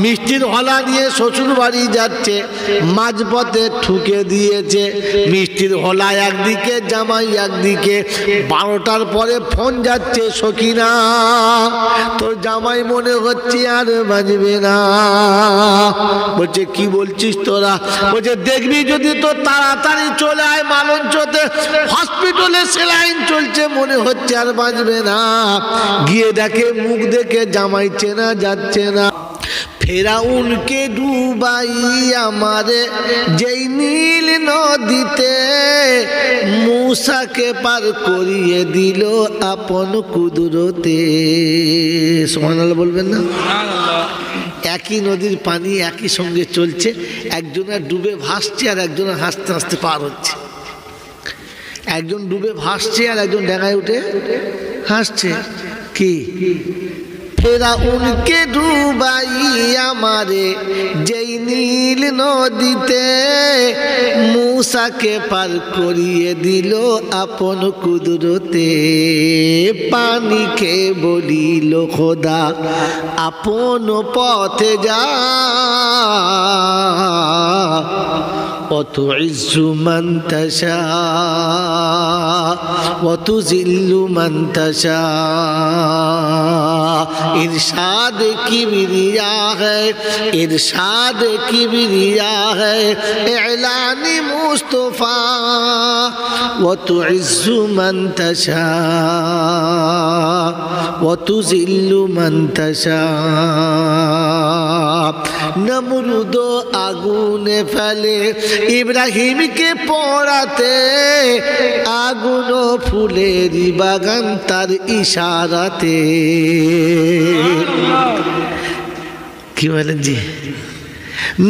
মিষ্টির হলা নিয়ে শ্বশুর বাড়ি যাচ্ছে, মাঝপথে ঠুকে দিয়েছে। মিষ্টির হলা একদিকে, জামাই একদিকে। 12টার পরে ফোন যাচ্ছে, সখিনা তোর জামাই মনে হচ্ছে আর বাজবে না। বলছে কি বলছিস তোরা? বলছে দেখবি যদি তো তাড়াতাড়ি চলে আয় মালঞ্চতে, হসপিটালে সেলাইন চলছে, মনে হচ্ছে আর বাঁচবে না। গিয়ে দেখে মুখ দেখে জামাই চেনা যাচ্ছে না। ফেরাউনকে ডুবাই আমারে যেই নীল নদীতে, মূসাকে পার করিয়ে দিল আপন কুদরতে। সুবহানাল্লাহ বলবেন না? একই নদীর পানি একই সঙ্গে চলছে, একজনের ডুবে ভাসছে আর একজনের হাসতে হাসতে পার হচ্ছে। একজন ডুবে ভাসছে আর একজন ডাঙায় উঠে হাসছে। কি? ফেরাউনকে ডুবাই আমারে যেই নীল নদীতে, মূসাকে পার করিয়ে দিল আপন কুদরতে। পানিকে বলিল খোদা আপন পথে যা, ওয়াতুইজ্জু মান তাশা ওয়াতুযিল্লু মান তাশা। इरशाद किबरिया है, इरशाद किबरिया है, एलानी मुस्तफा व तुइज्जु मन तशा व तुजिल्लु मन तशा। नमरूद आগুনে ফেলে ইব্রাহিমকে পোড়াতে, আগুন ফুলের বাগান তার ইশারাতে। কি বলেন জি?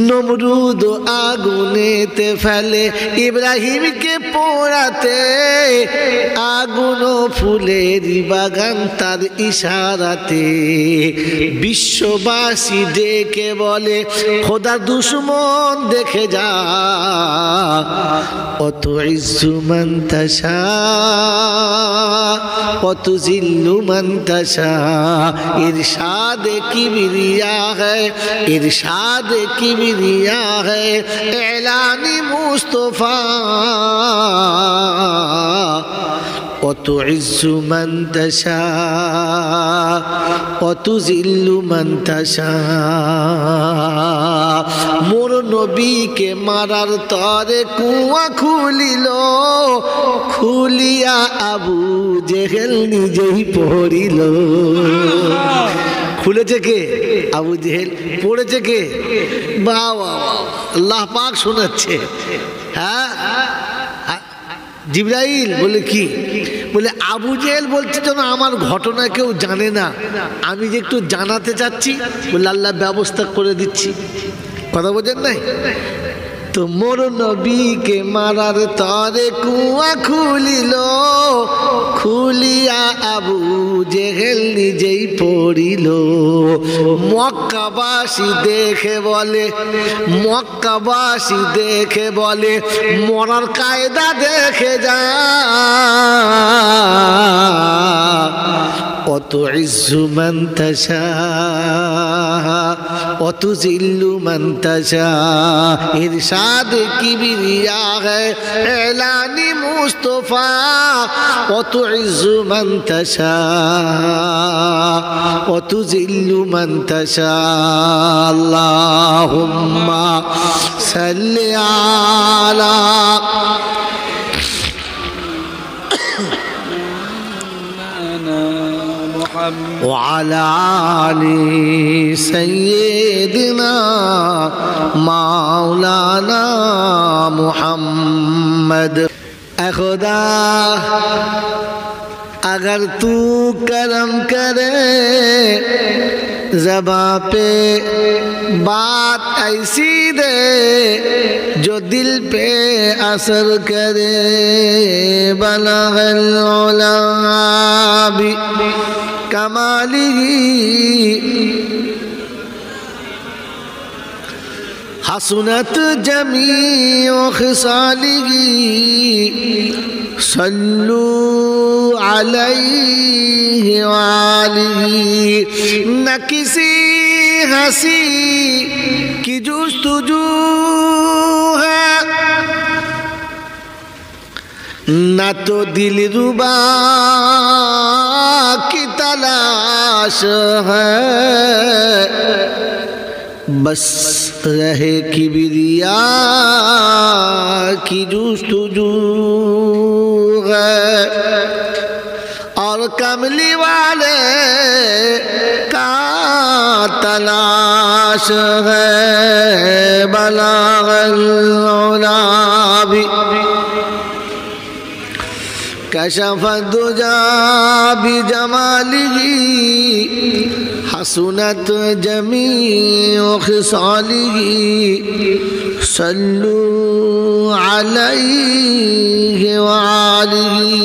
নমরুদ আগুনেতে ফেলে ইব্রাহিমকে পোড়াতে, আগুন ফুলের বাগান তার ইশারাতে। বিশ্ববাসী ডেকে বলে খোদার দুশ্মন দেখে যা, ওয়াতুইজ্জু মান তাশা ওয়াতুযিল্লু মান তাশা। ইরশাদ কিবরিয়া है, इरशाद किबरिया है, एलानी मुस्तफा वतुइज्जु मन तशा वतुजिल्लु मन तशा। मोर नबी के मारार तरे कुआ खुलिल, खुलिया आबू जेहेल निजेई पड़िल। খুলেছে কে? আবু জেহেল। পড়েছে কে? বাবা, আল্লাহ পাক শোনাচ্ছে। হ্যাঁ, জিবরাইল বলে কি? বলে আবু জেহেল বলছে যেন আমার ঘটনা কেউ জানে না, আমি যে একটু জানাতে চাচ্ছি, বলে আল্লাহ ব্যবস্থা করে দিচ্ছি। কথা বোঝেন নাই? তো মোর নবীকে মারার তরে কুয়া খুলিল, খুলিয়া আবু জেহেল নিজেই পড়িল। মক্কাবাসী দেখে বলে, মক্কাবাসী দেখে বলে মরার কায়দা দেখে যা, ওয়াতুইজ্জু মান তাশা ওয়াতুযিল্লু মান তাশা। इरशाद किबरिया है, एलानी मुस्तफा वतुइज्जु मन तशा वतुजिल्लु मन तशा। अल्लाहुम्मा सल्लि अला وعلى آل سيدنا مولانا محمد। ऐ खुदा अगर तू करम करे, ज़बां पे बात ऐसी दे जो दिल पे असर करे। बलगल उला भी कमालिही हसनत जमीउ खिसालिही। सल्लू अलैहि वालिही। न किसी हंसी की जुस्तजू है, न तो दिलरुबा की तलाश है, बस रहे किबरिया की जुस्तजू है। और कमली वाले का तलाश है, बलागल औला भी कशफत दुजा बिजमालिही, हसनत जमीउ खिसालिही, सल्लू अलैहि व आलिही।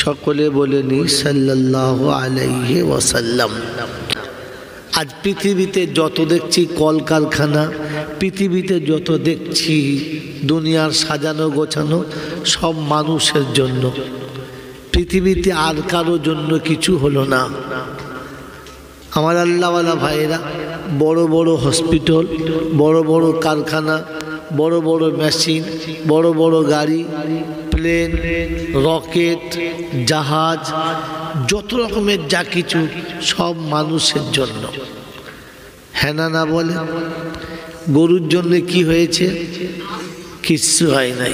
সকলে বলেনি সাল্লাল্লাহু আলাইহি ওয়াসাল্লাম। আজ পৃথিবীতে যত দেখছি কলকারখানা, পৃথিবীতে যত দেখছি দুনিয়ার সাজানো গোছানো, সব মানুষের জন্য। পৃথিবীতে আর কারো জন্য কিছু হলো না। আমার আল্লাহওয়ালা ভাইয়েরা, বড় বড় হসপিটাল, বড় বড় কারখানা, বড় বড় মেশিন, বড় বড় গাড়ি, প্লেন, রকেট, জাহাজ, যত রকমের যা কিছু সব মানুষের জন্য। হ্যাঁ না না বলে? গরুর জন্য কি হয়েছে? কিচ্ছু হয় নাই।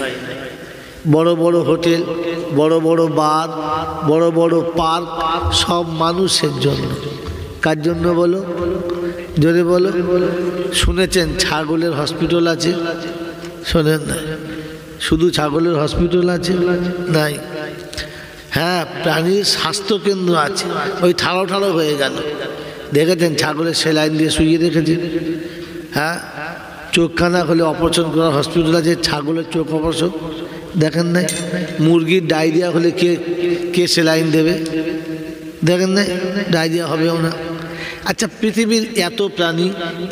বড় বড় হোটেল, বড় বড় বার, বড় বড় পার্ক, সব মানুষের জন্য। কার জন্য বলো? জোরে বলো। শুনেছেন ছাগলের হসপিটাল আছে? শোনেন না? শুধু ছাগলের হসপিটাল আছে? নাই। হ্যাঁ, প্রাণীর স্বাস্থ্য কেন্দ্র আছে, ওই ঠাড়ো ঠাড়ো হয়ে গেল। দেখেছেন ছাগলের সেলাইন দিয়ে শুইয়ে রেখেছে? হ্যাঁ, চোখ কানা হলে অপারেশন করার হসপিটাল আছে, ছাগলের চোখ অপারেশন। দেখেন নাই? মুরগির ডায়রিয়া হলে কে কে সেলাইন দেবে? দেখেন নাই? ডায়রিয়া হবেও না। আচ্ছা, পৃথিবীর এত প্রাণী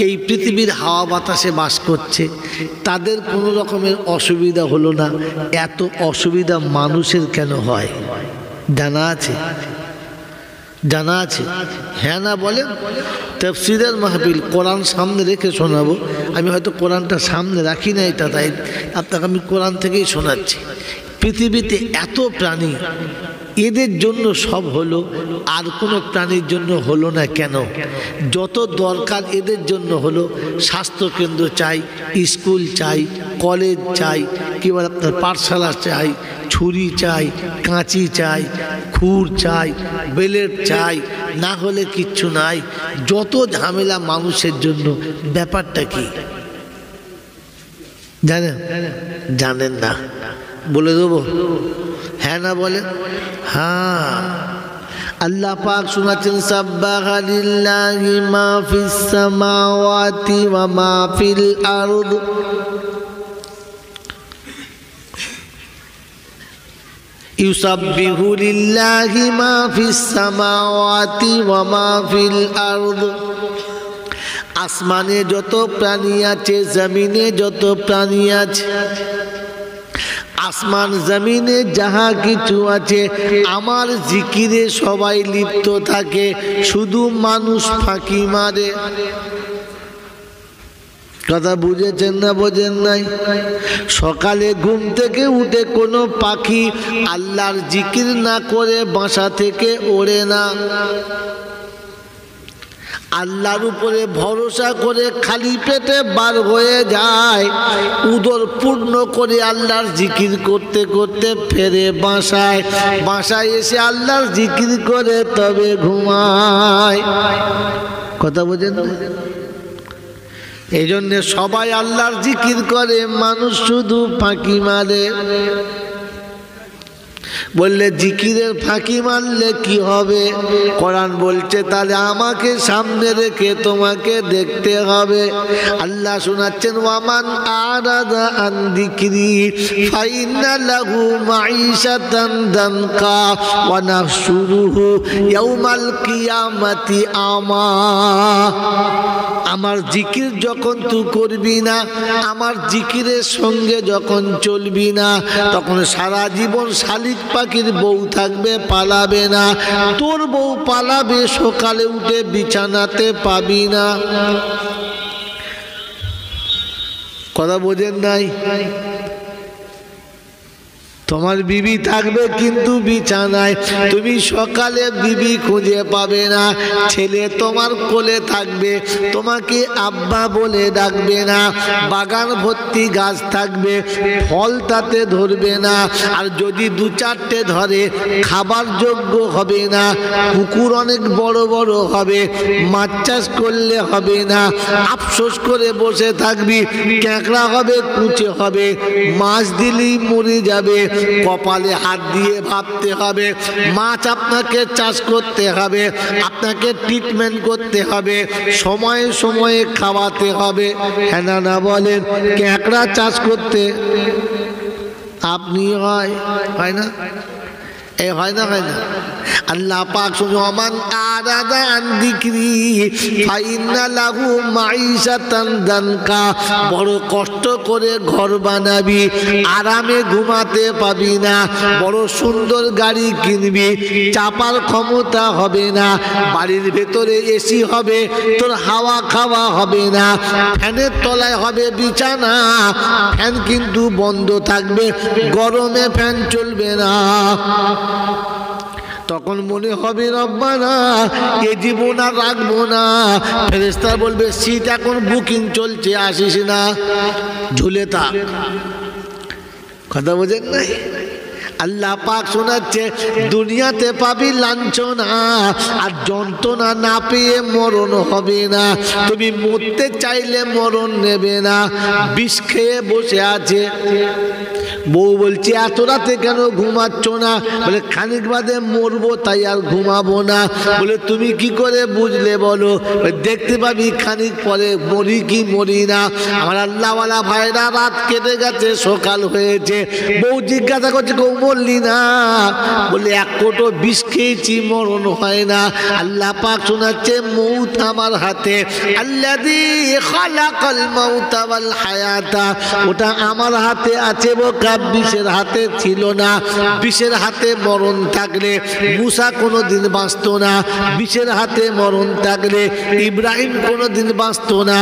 এই পৃথিবীর হাওয়া বাতাসে বাস করছে, তাদের কোনো রকমের অসুবিধা হলো না, এত অসুবিধা মানুষের কেন হয়? জানা আছে? জানা আছে? হ্যাঁ না বলেন? তাফসীরের মাহফিল, কোরআন সামনে রেখে শোনাবো। আমি হয়তো কোরআনটা সামনে রাখি না, এটা তাই আপনাকে আমি কোরআন থেকেই শোনাচ্ছি। পৃথিবীতে এত প্রাণী, এদের জন্য সব হলো, আর কোনো প্রাণীর জন্য হলো না কেন? যত দরকার এদের জন্য হলো। স্বাস্থ্যকেন্দ্র চাই, স্কুল চাই, কলেজ চাই, কি বলে আপনার পাঠশালা চাই, ছুরি চাই, কাঁচি চাই, খুর চাই, বেলেট চাই, না হলে কিচ্ছু নাই। যত ঝামেলা মানুষের জন্য। ব্যাপারটা কি জানেন? জানেন না? বলে দেবো? হ্যাঁ না বলে? হ্যাঁ, আল্লাহ পাক শোনাচ্ছেন, সাব্বাহা লিল্লাহি মা ফিস সামাওয়াতি ওয়া মা ফিল আরদ, ইউসাব্বিহু লিল্লাহি মা ফিস সামাওয়াতি ওয়া মা ফিল আরদ। আসমানে যত প্রাণী আছে, জমিনে যত প্রাণী আছে, আসমান জমিনে যাহা কিছু আছে, আমার জিকিরে সবাই লিপ্ত থাকে, শুধু মানুষ ফাঁকি মারে। কথা বুঝেছেন না বোঝেন নাই? সকালে ঘুম থেকে উঠে কোনো পাখি আল্লাহর জিকির না করে বাসা থেকে ওড়ে না। আল্লাহর উপরে ভরসা করে খালি পেটে বার হয়ে যায়, উদর পূর্ণ করে আল্লাহর জিকির করতে করতে ফেরে বাসায়। বাসায় এসে আল্লাহর জিকির করে তবে ঘুমায়। কথা বোঝেন না? এই জন্য সবাই আল্লাহর জিকির করে, মানুষ শুধু ফাঁকি মারে। বললে জিকিরের ফাঁকি মারলে কি হবে? কোরআন বলছে তাহলে আমাকে সামনে রেখে তোমাকে দেখতে হবে। আল্লাহ শোনাচ্ছেন, ওয়ামান আরাদা আন যিকরি ফাইন্না লাহু মাঈশাতান দানকা ওয়া নাহশুরুহু ইয়াউমাল কিয়ামাতি আমা। আমার জিকির যখন তুই করবি না, আমার জিকিরের সঙ্গে যখন চলবি না, তখন সারা জীবন শালিক পাখির বউ থাকবে, পালাবে না। তোর বউ পালাবে, সকালে উঠে বিছানাতে পাবি না। কথা বোঝেন নাই? তোমার বিবি থাকবে কিন্তু বিছানায়, তুমি সকালে বিবি খুঁজে পাবে না। ছেলে তোমার কোলে থাকবে, তোমাকে আব্বা বলে ডাকবে না। বাগান ভর্তি গাছ থাকবে, ফল তাতে ধরবে না। আর যদি দু চারটে ধরে, খাবার যোগ্য হবে না। পুকুর অনেক বড় বড় হবে, মাছ চাষ করলে হবে না। আফসোস করে বসে থাকবি, ক্যাঁকড়া হবে, কুচে হবে, মাছ দিলেই মরে যাবে। কপালে হাত দিয়ে ভাবতে হবে, মাছ আপনাকে চাষ করতে হবে, আপনাকে ট্রিটমেন্ট করতে হবে, সময়ে সময়ে খাওয়াতে হবে। হ্যাঁ না বলেন? ক্যাঁকড়া চাষ করতে আপনি হয় না? এ হয় না? আল্লাহ পাক সুবহান আরাদা আন যিকরি ফাইন্না লাহু মাঈশাতান দানকা। বড় কষ্ট করে ঘর বানাবি, আরামে ঘুমাতে পাবি না। বড় সুন্দর গাড়ি কিনবি, চাপার ক্ষমতা হবে না। বাড়ির ভেতরে এসি হবে, তোর হাওয়া খাওয়া হবে না। ফ্যানের তলায় হবে বিছানা, ফ্যান কিন্তু বন্ধ থাকবে, গরমে ফ্যান চলবে না। তখন মনে হবে রব্বানা এ জীবন আর রাখবো না। ফেরেশতা বলবে সিট এখন বুকিং চলছে, আসিস না, ঝুলে থাক। কথা বোঝেন নাই? আল্লাহ পাক শোনাচ্ছে, দুনিয়াতে পাবি লাঞ্ছনা আর যন্ত্রণা, না পেয়ে মরণ হবে না। তুমি মরতে চাইলে মরণ নেবে না। বিষ খেয়ে বসে আছে, বউ বলছে এত রাতে কেন ঘুমাচ্ছ না? বলে খানিক বাদে মরবো, তাই আর ঘুমাবো না। বলে তুমি কি করে বুঝলে বলো? দেখতে পাবি খানিক পরে মরি কি মরি না। আমার আল্লাহওয়ালা ভাইরা, রাত কেটে গেছে, সকাল হয়েছে। বউ জিজ্ঞাসা করছে কেউ মরলি না? বলে এক কোটো বিষ খেয়েছি, মরণ হয় না। আল্লাহ পাক শোনাচ্ছে, মৌত আমার হাতে। আল্লাযী খালাকাল মাউতা ওয়াল হায়াতা, ওটা আমার হাতে আছে। বোকা বিষের হাতে ছিল না। বিষের হাতে মরণ থাকলে মুসা কোনোদিন বাঁচত না। বিষের হাতে মরণ থাকলে ইব্রাহিম কোনোদিন বাঁচত না।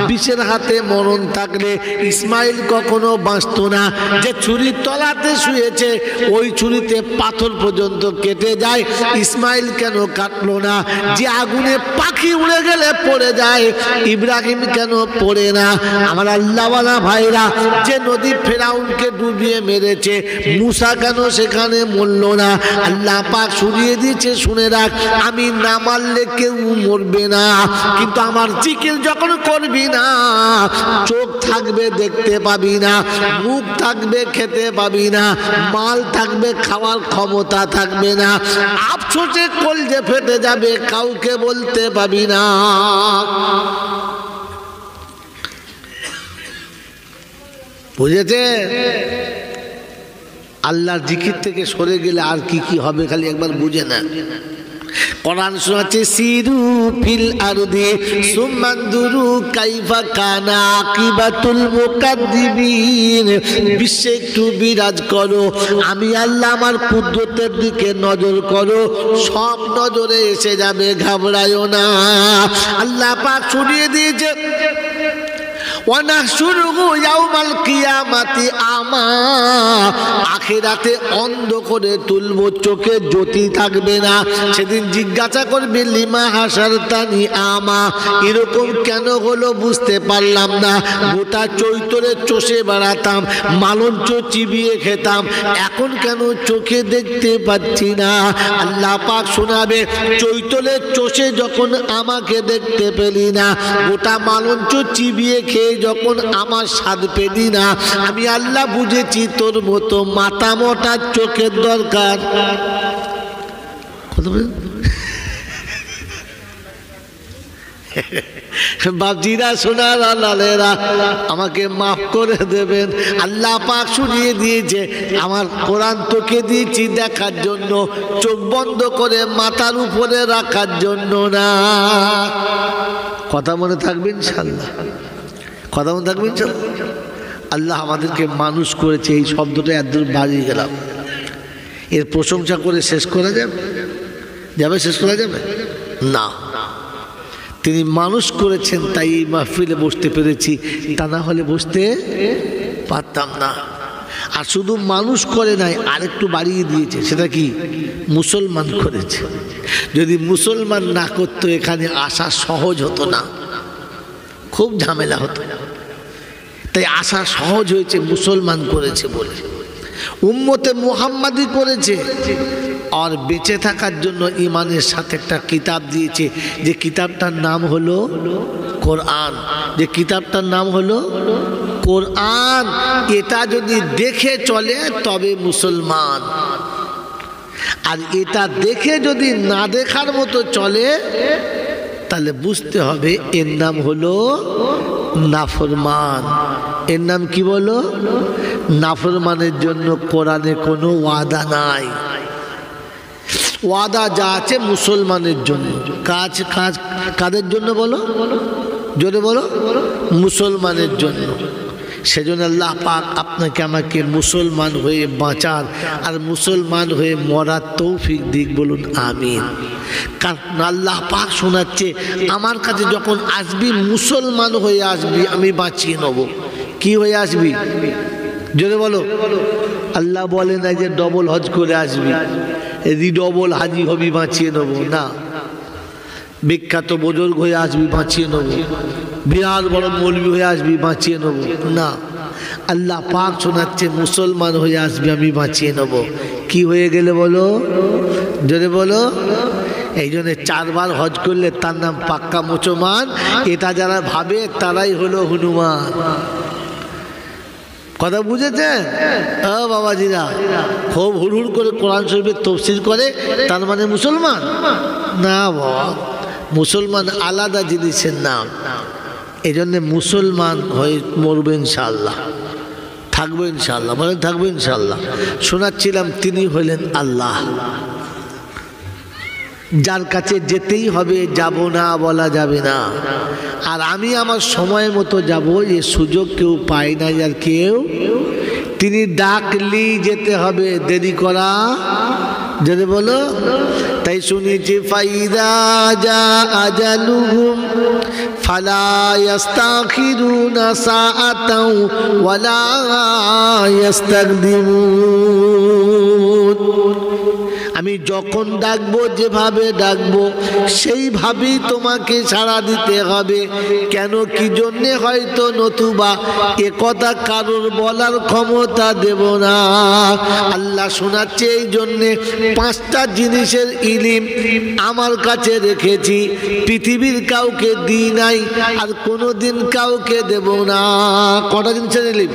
বিষের হাতে মরণ থাকলে ইসমাইল কখনো বাঁচত না। যে ছুরির তলাতে শুয়েছে, ওই ছুরিতে পাথর পর্যন্ত কেটে যায়, ইসমাইল কেন কাটলো না? যে আগুনে পাখি উড়ে গেলে পড়ে যায়, ইব্রাহিম কেন পড়ে না? আমার আল্লাহওয়ালা ভাইরা, যে নদী ফেরাউনকে ডুবিয়ে মেরেছে, মুসা কেন সেখানে মরল না? আল্লাহ পাক শুনিয়ে দিয়েছে, শুনে রাখ, আমি না মারলে কেউ মরবে না। কিন্তু আমার জিকির যখন করবি না, চোখ থাকবে দেখতে পাবি না, মুখ থাকবে খেতে পাবি না, মাল থাকবে খাওয়ার ক্ষমতা থাকবে না। আফসোসে কলজে ফেটে যাবে, কাউকে বলতে পাবি না। বুঝেছে? আল্লাহর জিকির থেকে সরে গেলে আর কি কি হবে খালি একবার বুঝে না। কোরআন শোনাচ্ছে, সিরু ফিল আরদি সুমানদুরু কাইফা কানা আকিবাতুল মুকাদ্দিবিন। বিশ্বে একটু বিরাজ করো, আমি আল্লাহ আমার কুদরতের দিকে নজর করো, সব নজরে এসে যাবে, ঘাবড়ায়ো না। আল্লাহ পাক শুনিয়ে দিয়েছে, আখিরাতে অন্ধ করে তুলবো, চোখে জ্যোতি থাকবে না। সেদিন জিজ্ঞাসা করবে, লিমা হাসারতানি আমা, এরকম কেন হলো বুঝতে পারলাম না। গোটা চৈতরে চষে বেড়াতাম, মালঞ্চ চিবিয়ে খেতাম, এখন কেন চোখে দেখতে পাচ্ছি না? আল্লাহ পাক শোনাবে, চৈতরে চষে যখন আমাকে দেখতে পেলি না, গোটা মালঞ্চ চিবিয়ে খেয়ে যখন আমার স্বাদ পেলি না, আমি আল্লাহ বুঝেছি তোর মতো মাথা মোটা চোখের দরকার। বাপজিরা সোনারা লালেরা আমাকে মাফ করে দেবেন। আল্লাহ পাক শুনিয়ে দিয়েছে, আমার কোরআন তোকে দিয়েছি দেখার জন্য, চোখ বন্ধ করে মাথার উপরে রাখার জন্য না। কথা মনে থাকবে ইনশাআল্লাহ, কথা মনে থাকবে ইনশাআল্লাহ। আল্লাহ আমাদেরকে মানুষ করেছে, এই শব্দটা একদম বাড়িয়ে গেলাম। এর প্রশংসা করে শেষ করা যাবে? শেষ করা যাবে না। তিনি মানুষ করেছেন তাই এই মাহফিলে বসতে পেরেছি, তা না হলে বসতে পারতাম না। আর শুধু মানুষ করে নাই, আরেকটু বাড়িয়ে দিয়েছে। সেটা কি? মুসলমান করেছে। যদি মুসলমান না করতো এখানে আসা সহজ হতো না, খুব ঝামেলা হতো। তাই আসা সহজ হয়েছে, মুসলমান করেছে বলে। উম্মতে মুহাম্মাদি করেছে, আর বেঁচে থাকার জন্য ইমানের সাথে একটা কিতাব দিয়েছে, যে কিতাবটার নাম হলো কোরআন। যে কিতাবটার নাম হলো কোরআন। এটা যদি দেখে চলে তবে মুসলমান, আর এটা দেখে যদি না দেখার মতো চলে তাহলে বুঝতে হবে এর নাম হলো নাফরমান। এর নাম কি বলো? নাফরমানের জন্য কোরআনে কোনো ওয়াদা নাই। ওয়াদা যা আছে মুসলমানের জন্য। কাদের জন্য বলো? জোরে বলো। মুসলমানের জন্য। সেজন্য আল্লাহ পাক আপনাকে আমাকে মুসলমান হয়ে বাঁচার আর মুসলমান হয়ে মরার তৌফিক দিক, বলুন আমিন। কারণ আল্লাহ পাক শোনাচ্ছে, আমার কাছে যখন আসবি মুসলমান হয়ে আসবি, আমি বাঁচিয়ে নেব। কি হয়ে আসবি? জোরে বলো। আল্লাহ বলে না যে ডবল হজ করে আসবি, ডবল হাজি হবি, বাঁচিয়ে নেব না। বিখ্যাত বুজুর্গ হয়ে আসবি, বাঁচিয়ে নেব। বিরাট বড় মৌলবি হয়ে আসবি, বাঁচিয়ে নেব না। আল্লাহ পাক শোনাচ্ছে, মুসলমান হয়ে আসবি, আমি বাঁচিয়ে নেব। কি হয়ে গেলে বলো? জোরে বলো। এই জন্য 4 বার হজ করলে তার নাম পাক্কা মুসলমান। এটা যারা ভাবে তারাই হলো হনুমান। কথা বুঝেছেন? বাবাজিরা খুব হুড় করে কোরআন শরীফের তাফসীর করে, তার মানে মুসলমান না বাবা। মুসলমান আলাদা জিনিসের নাম। এই জন্যে মুসলমান হয়ে মরবে ইনশাআল্লাহ, থাকবে ইনশাআল্লাহ। বলেন থাকবে ইনশাআল্লাহ। শোনাচ্ছিলাম, তিনি হলেন আল্লাহ, যার কাছে যেতেই হবে, যাব না বলা যাবে না। আর আমি আমার সময় মতো যাব, এ সুযোগ কেউ পায় না। আর কেউ, তিনি ডাকলেই যেতে হবে, দেরি করা যদি বলো। তাই শুনেছি, ফাইদা জা আজালুহুম ফালা ইস্তাখিরুনা সাআতাও ওয়ালা ইস্তাকদিমুন। আমি যখন ডাকবো, যেভাবে ডাকবো সেইভাবেই তোমাকে সাড়া দিতে হবে। কেন, কি জন্যে হয়তো, নতুবা এ কথা কারোর বলার ক্ষমতা দেব না। আল্লাহ শোনাচ্ছে, এই জন্যে 5টা জিনিসের ইলম আমার কাছে রেখেছি, পৃথিবীর কাউকে দিই নাই, আর কোনোদিন কাউকে দেব না। কটা জিনিসের ইলম?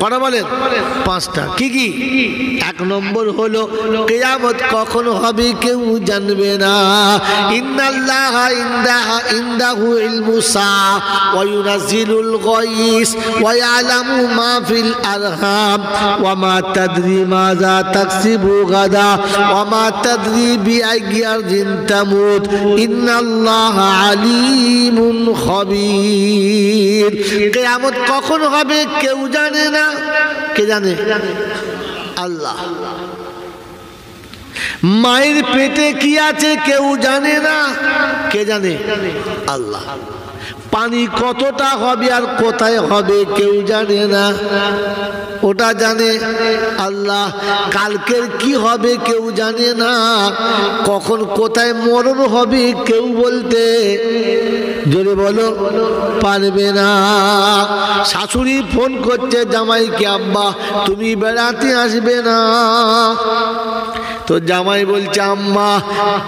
কটা বলেন? 5টা। কি কি? 1 নম্বর হলো কিয়ামত কখন হবে কেউ জানবে না। ইন্নাল্লাহা ইনদাহু ইলমুস সাআ ওয়া ইউনাজ্জিলুল গায়স ওয়া ইয়ালামু মা ফিল আরহাম ওয়া মা তাদরি মাযা তাকসিবু গাদা ওয়া মা তাদরি বিআইয়ি আরদিন তামুত ইন্নাল্লাহা আলিমুন খাবীর। কিয়ামত কখন হবে কেউ জানে না। কে জানে? আল্লাহ। মায়ের পেটে কি আছে কেউ জানে না। কে জানে? আল্লাহ। পানি কতটা হবে আর কোথায় হবে কেউ জানে না, ওটা জানে আল্লাহ। কালকের কি হবে কেউ জানে না, কখন কোথায় মরণ হবে কেউ বলতে জোরে বলো পারবে না। শাশুড়ি ফোন করছে জামাইকে, আব্বা তুমি বেড়াতে আসবে না? তো জামাই বলছে, আম্মা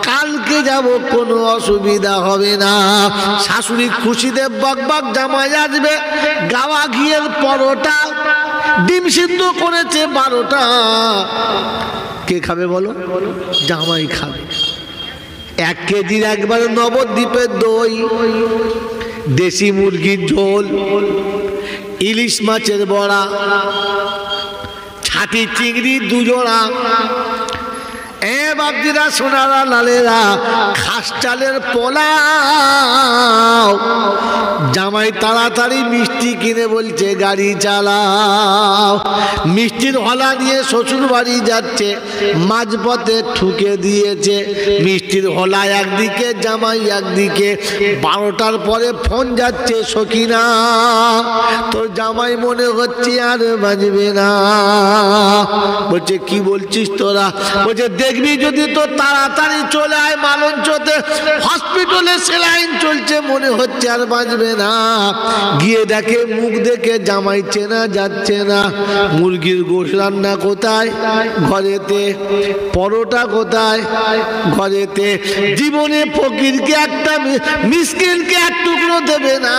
কালকে যাব, কোনো অসুবিধা হবে না। শাশুড়ি খুশিতে বকবক, জামাই আসবে, গাওয়া ঘিয়ের পরোটা, ডিম সিদ্ধ করেছে 12টা। কে খাবে বলো? জামাই খাবে। 1 কেজির একবারে নবদ্বীপের দই, দেশি মুরগির ঝোল, ইলিশ মাছের বড়া, ছাতি চিংড়ি 2 জোড়া, বাপজিরা সোনারা লালেরা খাস চালের পোলাও। জামাই তাড়াতাড়ি মিষ্টি কিনে বলছে গাড়ি চালাও। মিষ্টির হলা নিয়ে শ্বশুর বাড়ি যাচ্ছে, মাঝপথে ঠুকে দিয়েছে। মিষ্টির হলা একদিকে, জামাই একদিকে। 12টার পরে ফোন যাচ্ছে, সখিনা তোর জামাই মনে হচ্ছে আর বাজবে না। বলছে কি বলছিস তোরা? বলছে দেখবি যদি তো তাড়াতাড়ি চলে আয় মালঞ্চতে, হসপিটালে সেলাইন চলছে, মনে হচ্ছে আর বাঁচবে না। গিয়ে দেখে মুখ দেখে জামাই চেনা যাচ্ছে না। মুরগির গোশত রান্না কোথায়? ঘরেতে। পরোটা কোথায়? ঘরেতে। জীবনে ফকিরকে একটা মিসকিনকে এক টুকরো দেবে না।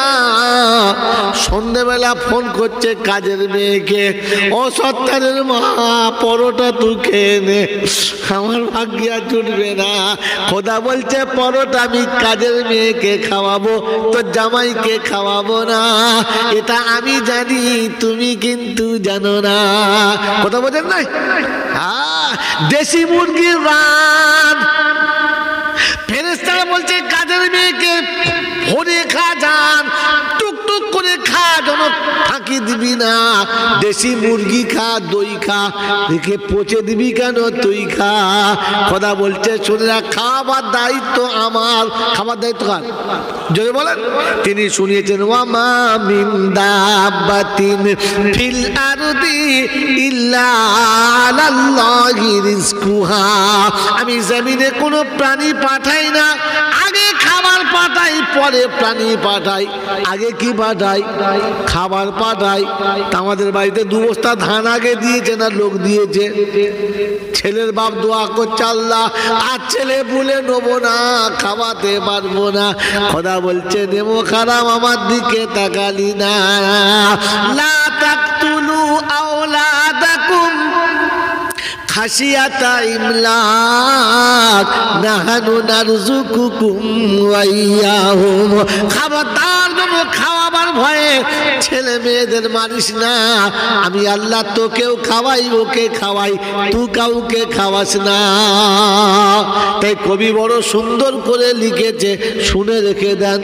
সন্ধ্যেবেলা ফোন করছে কাজের মেয়েকে, ও সত্তারের মা পরোটা তুই খেয়ে নে, আমার ভাগ্যে আর জুটবে না। খোদা বলছে পরোটা আমি কাজের মেয়েকে খাওয়াবো, তো জামাইকে খাওয়াবো না। এটা আমি জানি, তুমি কিন্তু জানো না। কথা বোঝেন নাই? দেশি মুরগির রান। ফেরেশতারা বলছে কাজের মেয়েকে ভরে খা, যান টুকটুক করে খা, যেন ফাঁকি দিবি না। দেশি মুরগি খা, দই খা, রেখে পচে দিবি কেন? তুই খা। খোদা বলছে শোনেরা, খাবার দায়িত্ব আমার। খাবার দায়িত্ব কার? যদি বলেন তিনি শুনিয়েছেন, ওয়ামা মিন দাব্বাতিন ফিল আরদি ইল্লা আলাল্লাহি রিজকুহা। আমি জমিনে কোনো প্রাণী পাঠাই না, আগে খাবার পাঠাই, পরে প্রাণী পাঠাই। আগে কি পাঠাই? খাবার পাঠাই। আমাদের বাড়িতে 2 বস্তা ধান আগে দিয়েছে না লোক দিয়েছে? ছেলের বাপ দোয়া করছে, আল্লাহ আর ছেলে বলে নেবো না, খাওয়াতে পারবো না। খোদা বলছে নেমো খারাপ, আমার দিকে তাকালি না। লা তাকতুলু আওলাদাকুম খাশিয়াতা ইমলাক নাহানু নারযুকুকুম ওয়া ইয়াহুম। খবরদার যেন খাওয়াবার ভয়ে ছেলে মেয়েদের মারিস না। আমি আল্লাহ তোকেও খাওয়াই, ওকে খাওয়াই, তুই কাউকে খাওয়াস না। তাই কবি বড় সুন্দর করে লিখেছে, শুনে রেখে দেন।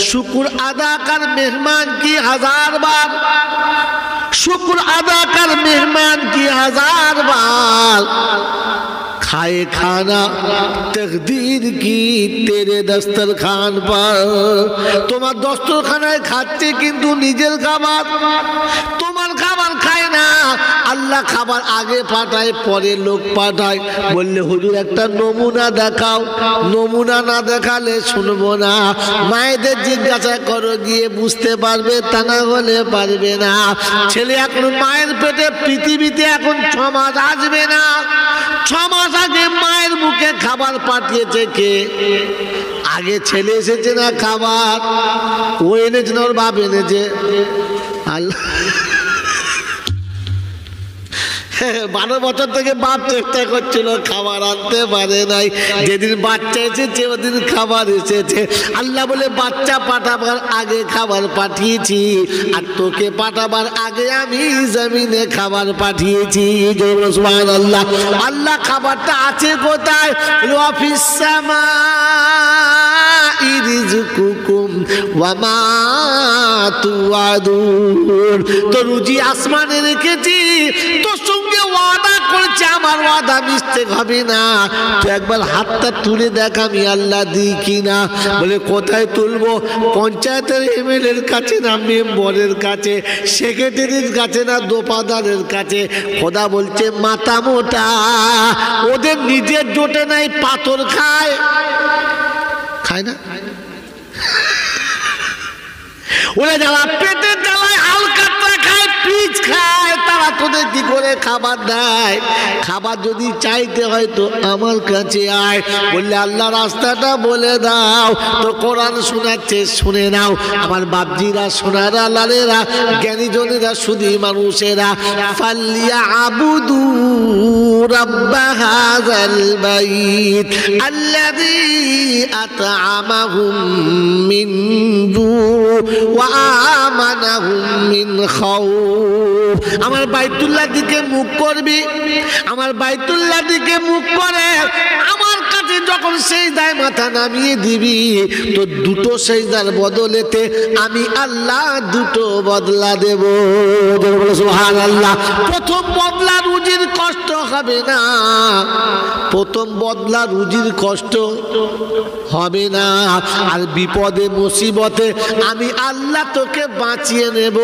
শুকুর আদা কর মেহমান কি 1000 বার, शुक्र अदा कर मेहमान की 1000 बार। खाए खाना तकदीर की तेरे दस्तरखान पर। তোমার দস্তরখানায় খাচ্ছে কিন্তু নিজের খাবার, তোমার খাবার খায় না। আল্লাহ খাবার আগে পাঠায়, পরে লোক পাঠায়। বললে হুজুর একটা নমুনা দেখাও। নমুনা না দেখালে শুনবো না। মায়েদের জিজ্ঞাসা করো, গিয়ে বুঝতে পারবে, তা না হলে পারবে না। ছেলে এখন মায়ের পেটে, পৃথিবীতে এখন 6 মাস আসবে না। 6 মাস আগে মায়ের মুখে খাবার পাঠিয়েছে কে? আগে ছেলে এসেছে না খাবার? ও এনেছে না ওর বাপ এনেছে? আল্লাহ। 12 বছর থেকে বাপ চেষ্টা করছিল, খাবার আনতে পারে নাই। যেদিন বাচ্চা এসেছে ওদিন খাবার এসেছে। আল্লাহ বলে বাচ্চা পাঠাবার আগে খাবার পাঠিয়েছি, আর তোকে পাঠাবার আগে আমি জমিনে খাবার পাঠিয়েছি। সুবহানাল্লাহ। আল্লাহ খাবারটা আছে কোথায়? ওয়াফিস সামাই রিজকুকুম ওয়া মা তুআদুন। তো রুজি আসমানে রেখেছি, তোর সঙ্গে ওয়াদা করছে, আমার ওয়াদা মিথ্যে হবে না। তো একবার হাতটা তুলে দেখ আমি আল্লাহ দিই কিনা। বলে কোথায় তুলবো? পঞ্চায়েতের এমএলএর কাছে না মেম্বরের কাছে, সেক্রেটারির কাছে না দোপাদারের কাছে? খোদা বলছে মাথা মোটা, ওদের নিজের জোটে নাই, পাথর খায়। খায় না? ওরা যারা পেটের জ্বালায় হালকা খায়, পিচ খায়, তারা তোদের কি করে খাবার দেয়? খাবার যদি চাইতে হয় তো আমার কাছে আয়। বললে আল্লাহ রাস্তাটা বলে দাও। তো কোরআন শোনাচ্ছে, শুনে নাও আমার বাপজিরা, সোনারা, লালেরা, জ্ঞানীজনেরা, শুধু মানুষেরা। ফাল্লিয়া আবুদু রাব্বা হাযাল বাইত আল্লাযী আত'আমাহুম মিন জু ওয়া আমানাহুম মিন খাউফ। আমার বাইতুল্লাহ দিকে মুখ করবি, আমার বাইতুল্লাহ দিকে মুখ করে আমার কাছে যখন সেজদায় মাথা নামিয়ে দিবি তো দুটো সেজদার বদলেতে আমি আল্লাহ দুটো বদলা দেব। সুবহানাল্লাহ। প্রথম বদলা রুজির কষ্ট হবে না, প্রথম বদলা রুজির কষ্ট হবে না। আর বিপদে মুসিবতে আমি আল্লাহ তোকে বাঁচিয়ে নেব,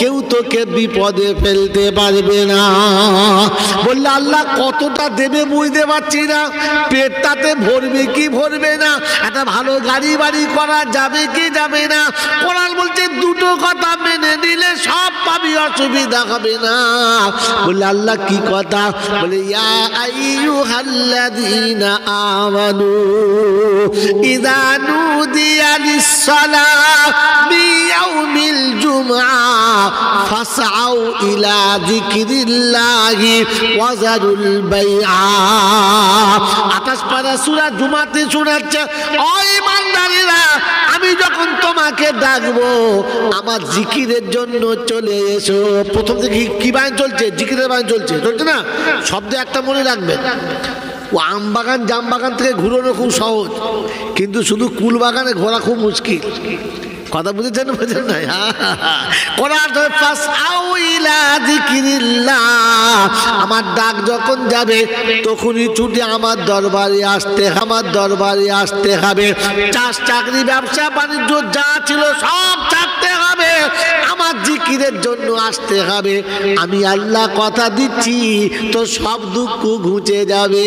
কেউ তোকে বিপদে ফেলতে পারবে না। বললে আল্লাহ কতটা দেবে বুঝতে পারছি না, পেটটাতে ভরবে কি ভরবে না, একটা ভালো গাড়ি বাড়ি করা যাবে কি যাবে না। কোরআন বলছে দুটো কথা মেনে নিলে সব পাবি, অসুবিধা হবে না। বললে আল্লাহ কি কথা? বলে ইয়া আইয়ুহাল্লাযীনা আমানু ইযা নুদিয়া লিস-সালাতি ইয়াউমিল জুমআ ফাসআউ ইলা যিকরিল্লাহি ওয়া যারুল বাইআ। 28 পারা সূরা জুমাতে শোনাচ্ছে, ও ঈমানদারেরা আমি যখন তোমাকে ডাকবো আমার জিকিরের জন্য চলে এসো। প্রথম থেকে কি বায়ন চলছে? জিকিরের বায়ন চলছে, চলছে না? শব্দ একটা মনে রাখবেন, ও আম বাগান জাম বাগান থেকে ঘুরানো খুব সহজ, কিন্তু শুধু কুল বাগানে ঘোরা খুব মুশকিল। কথা বুঝেছেন? বুঝেন না? আমার ডাক যখন যাবে তখনই ছুটে আমার দরবারে আসতে, আমার দরবারে আসতে হবে। চাষ চাকরি ব্যবসা বাণিজ্য যা ছিল সব ছাড়তে হবে, আমার জিকিরের জন্য আসতে হবে। আমি আল্লাহ কথা দিচ্ছি তো সব দুঃখ ঘুচে যাবে।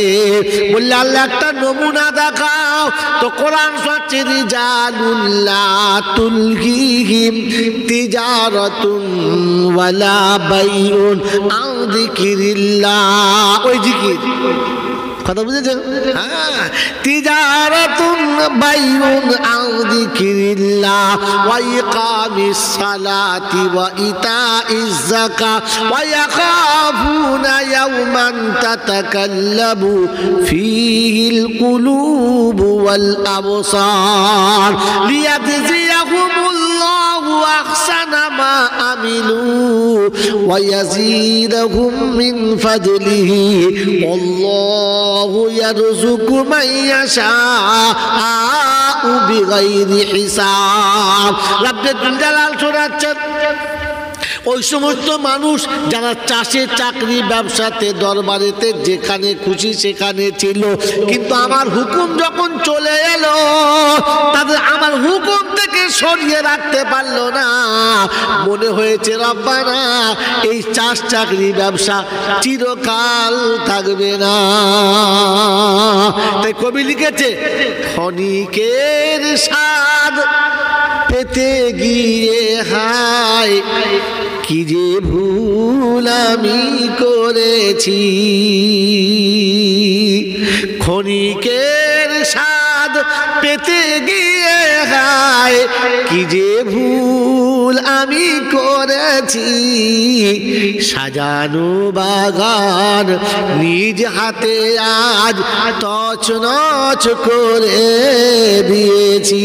বললে আল্লাহ একটা নমুনা দেখাও। তো কোরআন সচ্ছে রিজালুল্লাহ তুলহিহিম তিজারাতুন ওয়ালা বাইউন আন যিকরিল্লাহ। ওই জিকির, কথা বুঝেছেন? হ্যাঁ, তিজারাতুন বাইউন আন যিকরিল্লাহ ওয়া ইকামিস সালাতি ওয়া ইতাইজ যাকাত ওয়া ইয়াখাফুনা ইয়াওমান তাতাকাল্লাবু ফীহিল কুলুবু ওয়াল আবসার লিয়াজজিয়াহুমুল্লাহু আহসানা মা আমিলু ওয়া ইয়াযীদাহুম মিন ফাদলিহি ওয়াল্লাহু ইয়ারযুকু মান ইয়াশাউ বিগাইরি হিসাব। রাব্বুল জালাল শোনাচ্ছেন, ওই সমস্ত মানুষ যারা চাষে চাকরি ব্যবসাতে দরবারেতে যেখানে খুশি সেখানে ছিল, কিন্তু আমার হুকুম যখন চলে এলো তাদের আমার হুকুম থেকে সরিয়ে রাখতে পারলো না। মনে হয়েছে রব্বানা এই চাষ চাকরি ব্যবসা চিরকাল থাকবে না। তাই কবি লিখেছে, ক্ষণিকের স্বাদ পেতে গিয়ে হায় কি যে ভুল আমি করেছি, ক্ষণিকের স্বাদ পেতে গিয়ে হায় কি যে ভুল আমি করেছি। সাজানো বাগান নিজ হাতে আজ তছনছ করে দিয়েছি।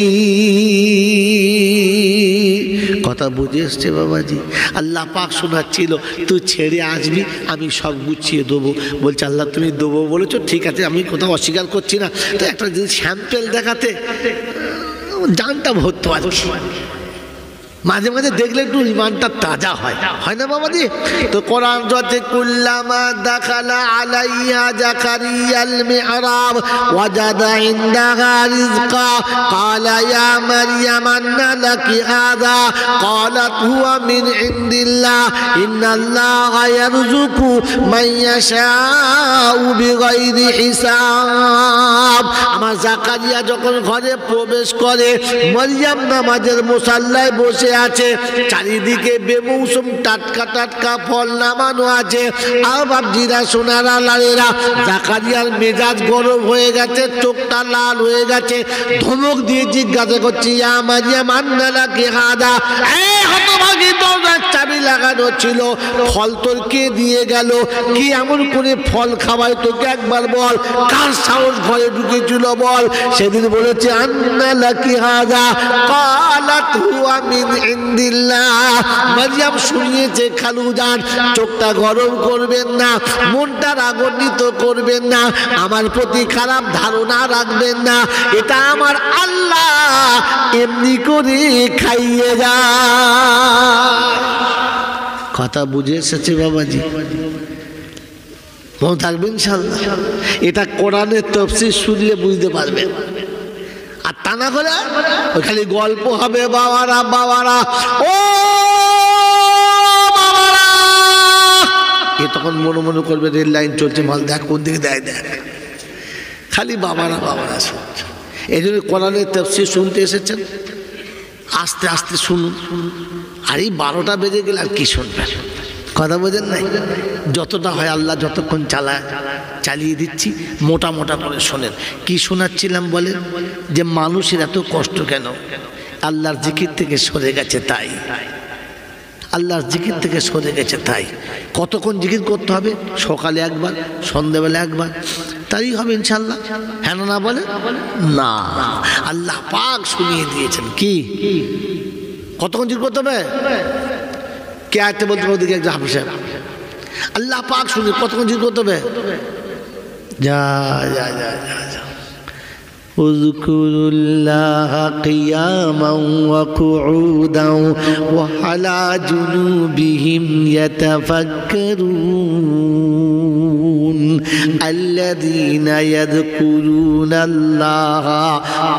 কথা বুঝে এসছে বাবাজি? আল্লাহ পাক শোনাচ্ছিল, তুই ছেড়ে আসবি আমি সব গুছিয়ে দেবো। বলছে আল্লাহ তুমি দেবো বলেছো, ঠিক আছে, আমি কোথাও অস্বীকার করছি না। তো একটা যদি স্যাম্পেল দেখাতে জানটা ভরতে পারছি, মাঝে মাঝে দেখলে একটু ইমানটা তাজা হয়, হয় না বাবাজি? তো কোরআন যতে কুল্লামা দাখালা আলাইহা জাকারিয়াল মিহরাব ওয়াজাদা ইনদাহা রিজকা ক্বালা ইয়া মারইয়াম আন্না লাকি হাযা ক্বালাত হুয়া মিন ইনদিল্লাহ ইন্নাল্লাহা ইয়ারযুকু মান ইয়াশাউ বিগাইরি হিসাব। আমার জাকারিয়া যখন ঘরে প্রবেশ করে, মারইয়াম নামাজের মুসাল্লায় বসে বসে আছে, চারিদিকে বেমৌসুম টাটকা টাটকা ফল নামানো আছে। আর বাপজিরা সোনারা লালেরা, জাকারিয়ার মেজাজ গরম হয়ে গেছে, চোখটা লাল হয়ে গেছে। ধমক দিয়ে জিজ্ঞাসা করছি, ইয়া মারিয়াম আন্না লাকি হাদা, এই হতভাগী, দরজার চাবি লাগানো ছিল, ফল তোর কে দিয়ে গেল? কি এমন করে ফল খাওয়াই তোকে একবার বল, কার সাহস ঘরে ঢুকেছিল বল? সেদিন বলেছে আন্না লাকি হাদা, ক্বালাত হুয়া মিন ইনদিল্লাহ। মারিয়াম শুনিয়েছে খালুজান, চোখটা গরম করবেন না, মনটা রাগান্বিত করবেন না, আমার প্রতি খারাপ ধারণা রাখবেন না, এটা আমার আল্লাহ এমনি করে খাইয়ে যায়। কথা বুঝে এসেছে বাবাজি? মনে থাকবেন ইনশাআল্লাহ। এটা কোরআনের তাফসীর শুনলে বুঝতে পারবেন। আর তা না করে ওই খালি গল্প হবে, বাবারা বাবারা, ও বাবারা, এ তখন মনে মনে করবে রেল লাইন চলছে, মাল দেখ কোন দিকে দেয়, দেখ খালি বাবারা বাবারা শুনছে। এই জন্য কোরআনের তাফসীর শুনতে এসেছেন, আস্তে আস্তে শুনুন। আর এই 12টা বেজে গেলে আর কি শুনবেন? কথা বোঝেন নাই? যতটা হয় আল্লাহ যতক্ষণ চালিয়ে দিচ্ছি, মোটা মোটা করে শোনেন। কি শোনাচ্ছিলাম বলেন? যে মানুষের এত কষ্ট কেন? আল্লাহর জিকির থেকে সরে গেছে তাই। আল্লাহর জিকির থেকে সরে গেছে তাই। কতক্ষণ জিকির করতে হবে? সকালে একবার, সন্ধ্যাবেলা একবার, তাই হবে ইনশাল্লাহ। হ্যাঁ না বলে না, আল্লাহ পাক শুনিয়ে দিয়েছেন। কি কতক্ষণ জিকির করতে হবে? কে আয়তে বলতে হবে? ওদিকে একজন হাফেজ সাহেব, আল্লাহ পাক শুনি কতক্ষণ জিকির করতে হবে? যা যা যা যা যা, উযকুরুল্লাহ কিয়ামান ওয়া কুউদান ওয়া আলা জুনুবিহিম ইয়াতাফাক্কারুন আল্লাযীনা ইয়াযকুরুনাল্লাহা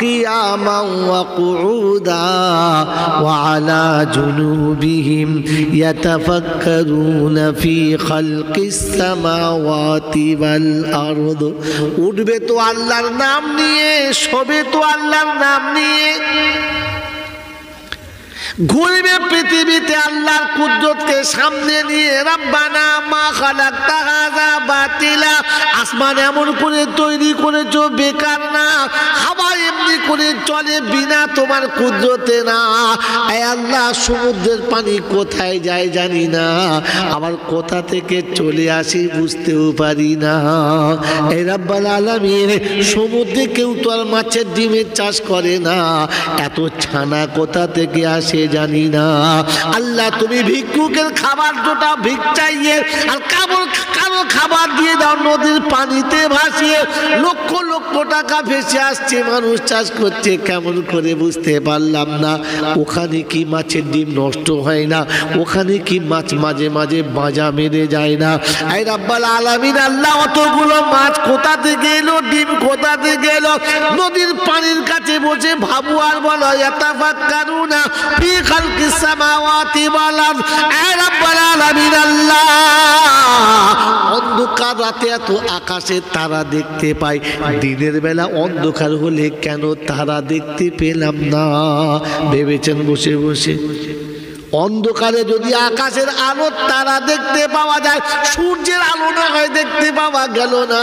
কিয়ামান ওয়া কুউদান ওয়া আলা জুনুবিহিম ইয়াতাফাক্কারুনা ফি খালকিস সামাওয়াতি ওয়াল আরদ। উঠবে তো আল্লাহর নাম নিয়ে, সবে তো আল্লাহর নাম নিয়ে, ঘুরবে পৃথিবীতে আল্লাহর কুদরতকে সামনে নিয়ে। রব্বানা মা খালাকতা হাযা বাতিলা, আসমান এমন করে তৈরি করেছো বেকার না, হাওয়া এমনি করে চলে বিনা তোমার কুদরতে না। এই আল্লাহ, সমুদ্রের পানি কোথায় যায় জানি না, আবার কোথা থেকে চলে আসি বুঝতেও পারি না। এই রব্বুল আলামিন, সমুদ্রে কেউ তো আর মাছের ডিমের চাষ করে না, এত ছানা কোথা থেকে আসে জানি না। আল্লাহ, তুমি ভিক্ষুকের খাবার দুটা ভিক চাইয়ে আর কারো খাবার দিয়ে দাও নদীর পানিতে ভাসিয়ে। লক্ষ লক্ষ টাকা ভেসে আসছে, মানুষ চাষ করছে, কেমন করে বুঝতে পারলাম না। ওখানে কি মাছের ডিম নষ্ট হয় না? ওখানে কি মাছ মাঝে মাঝে বাজা মেরে যায় না? এই রব্বুল আলামিন আল্লাহ, অতগুলো মাছ কোথা থেকে এলো, ডিম কোথা থেকে এলো? নদীর পানির কাছে বসে ভাবু আর বলো, ইয়াতাফাক্কারুনা ফি খালকিস সামাওয়াতি ওয়াল আরদ। এই রব্বুল আলামিন আল্লাহ, অন্ধকার রাতে এত আকাশে তারা দেখতে পাই, দিনের বেলা অন্ধকার হলে কেন তারা দেখতে পেলাম না? ভেবেছেন বসে বসে? অন্ধকারে যদি আকাশের আলো তারা দেখতে পাওয়া যায়, সূর্যের আলো না হয় দেখতে পাওয়া গেল না।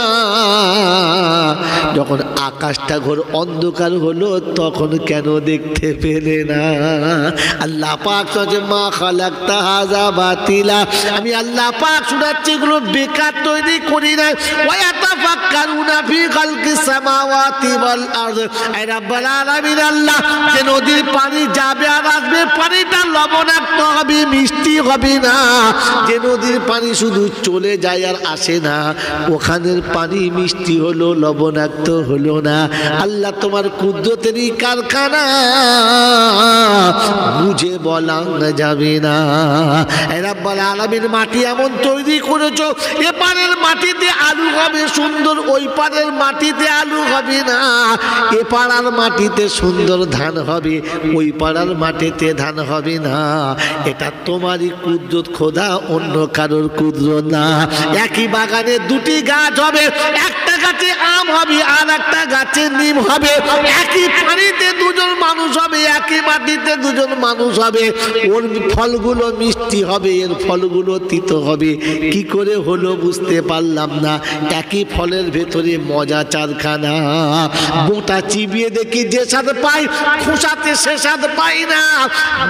যখন আকাশটা ঘোর অন্ধকার হলো তখন কেন দেখতে পেলে না? আল্লাহ পাক বলেন, মা খালাকতা হাযা বাতিলা, আমি আল্লাহ পাক শোনাচ্ছি, এগুলো বেকার তৈরি করি না। ওয়া ইয়াতাফাক্কারুনা ফি খালকিস সামাওয়াতি ওয়াল আরদ। এই রব্বুল আলামিন আল্লাহ, যে নদীর পানি যাবে আর আসবে, পানিটা লবণ হবে, মিষ্টি হবে না। যে নদীর পানি শুধু চলে যায় আর আসে না, ওখানের পানি মিষ্টি হলো, লবণাক্ত হলো না। আল্লাহ, তোমার কুদরতেরই কারখানা, বুঝে বলা যাবে না। এই রব্বুল আলামিন, মাটি এমন তৈরি করেছো, এপারের মাটিতে আলু হবে সুন্দর, ওই পারের মাটিতে আলু হবে না। এ পাড়ার মাটিতে সুন্দর ধান হবে, ওই পাড়ার মাটিতে ধান হবে না। এটা তোমারই কুদরত খোদা, অন্য কারোর কুদরত না। একই বাগানে দুটি গাছ হবে, একটা গাছে আম হবে আর একটা গাছে নিম হবে। একই পানিতে দুজন মানুষ হবে, একই মাটিতে দুজন মানুষ হবে। ওর ফলগুলো মিষ্টি হবে, এর ফলগুলো তিতো হবে। কি করে হলো বুঝতে পারলাম না। একই ফলের ভেতরে মজা চারখানা। বোঁটা চিবিয়ে দেখি যে স্বাদ পাই, খোসাতে সে স্বাদ পাই না।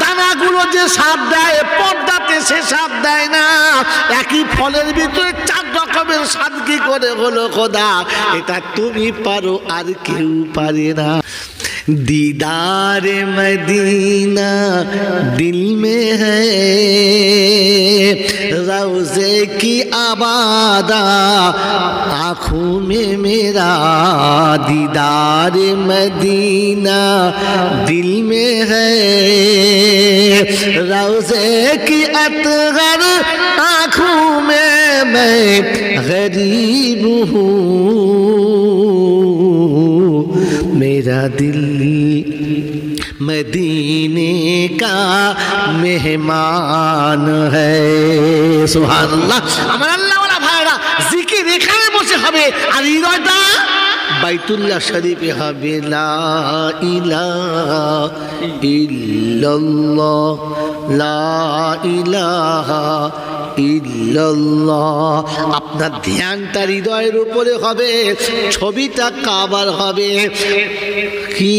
দানাগুলো যে স্বাদ দেয়, পর্দাতে সে স্বাদ দেয় না। একই ফলের ভিতরে 4 রকমের স্বাদ কি করে হলো খোদা? এটা তুমি পারো, আর কেউ পারে না। दीदार मदीना दिल में है, रोज़े की आबादा आँखों में मेरा। दीदार मदीना दिल में है, रोज़े की अतगर आँखों में मैं गरीब हूँ। मेरा दिल मदीने का मेहमान है। सुभान अल्लाह। আমার আল্লাহওয়ালা ভাইরা, জিকির এখানে বসে হবে আর হৃদয়টা বাইতুল্লাহ শরীফে হবে। লা ইলাহা ইল্লাল্লাহ, লা ইলাহা ইল্লাল্লাহ। আপনার ধ্যানটা হৃদয়ের উপরে হবে, ছবিটা কাবার হবে। কি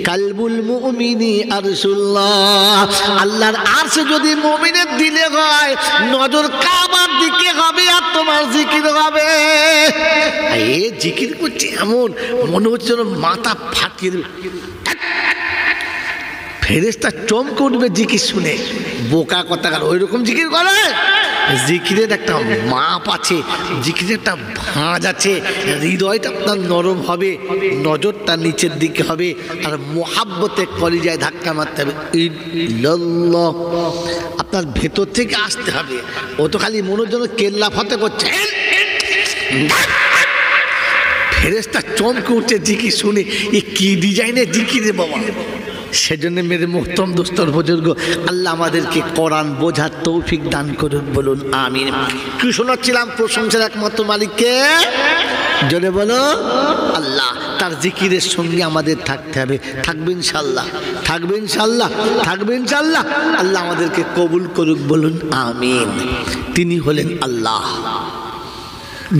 কালবুল মুমিনি আরশুল্লাহ, আল্লাহর আরশ যদি মুমিনের দিলে হয়, নজর কাবার দিকে হবে আর তোমার জিকির হবে। এ জিকির করছে এমন মনে হচ্ছে যেন মাথা ফাটিয়ে দেবে। ফেরেশতা চমকে উঠবে জিকির শুনে। বোকা কথাকার ওই রকম জিকির করে। জিকিরের একটা মাপ আছে, জিকিরের একটা ভাঁজ আছে। হৃদয়টা আপনার নরম হবে, নজরটা নিচের দিকে হবে, আর মোহাব্বতে কলিজায় ধাক্কা মারতে হবে। ইল্লাল্লাহ আপনার ভেতর থেকে আসতে হবে। ও তো খালি মনের জন্য কেল্লা ফতে করছে। ফেরেশতা চমকে উঠছে জিকির শুনে। এ কি ডিজাইনের জিকির রে বাবা! সেজন্য মেরে মুহতরম দোস্তর বুজুর্গ, আল্লাহ আমাদেরকে কোরআন বোঝার তৌফিক দান করুন, বলুন আমিন। কি শোনাচ্ছিলাম? প্রশংসার একমাত্র মালিককে, জোরে বলো আল্লাহ। তার জিকিরের সঙ্গে আমাদের থাকতে হবে। থাকবে ইনশাআল্লাহ, থাকবে ইনশাআল্লাহ, থাকবে ইনশাআল্লাহ। আল্লাহ আমাদেরকে কবুল করুক, বলুন আমিন। তিনি হলেন আল্লাহ,